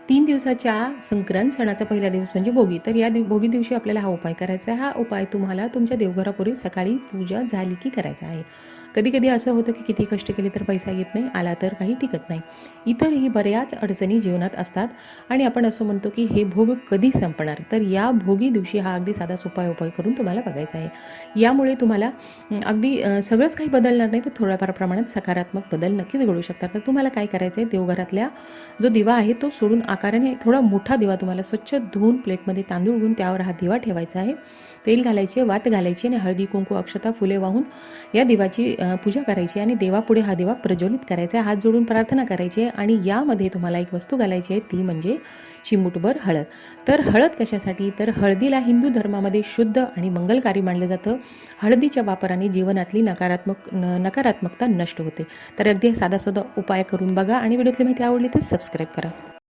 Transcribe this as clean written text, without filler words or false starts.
3 दिवसाच्या संक्रांत सणाचा पहिला दिवस म्हणजे भोगी. तर या भोगी दिवशी आपल्याला हा उपाय करायचा आहे. हा उपाय तुम्हाला तुमच्या देवघरापूर्वी सकाळी पूजा झाली की करायचा आहे. कधी-कधी असं होतं की किती कष्ट केले तर पैसा येत नाही, आला तर काही टिकत नाही. इतरही बऱ्याच अडचणी जीवनात असतात आणि आपण असं म्हणतो की हे भोग कधी संपणार? तर या भोगी दिवशी हा अगदी साधा सोपा उपाय करून तुम्हाला बघायचा आहे. यामुळे तुम्हाला अगदी सगळंच काही बदलणार नाही, पण थोड्याफार प्रमाणात सकारात्मक बदल नक्कीच घडू शकतात. तर तुम्हाला काय करायचं आहे, देवघरातल्या जो दिवा आहे तो सोडून आकाराने थोडा मोठा दिवा तुम्हाला स्वच्छ धुवून प्लेटमध्ये तांदूळ घेऊन त्यावर हा दिवा ठेवायचा आहे. तेल घालायचे, वात घालायची आणि हळदी कुंकू अक्षता फुले वाहून या दिवाची पूजा करायची आणि देवापुढे हा दिवा प्रज्वलित करायचा आहे. हात जोडून प्रार्थना करायची आहे आणि यामध्ये तुम्हाला एक वस्तू घालायची आहे, ती म्हणजे चिमूटभर हळद. तर हळद कशासाठी? तर हळदीला हिंदू धर्मामध्ये शुद्ध आणि मंगलकारी मानलं जातं. हळदीच्या वापराने जीवनातली नकारात्मकता नष्ट होते. तर अगदी साधा उपाय करून बघा आणि व्हिडिओतली माहिती आवडली तर सबस्क्राईब करा.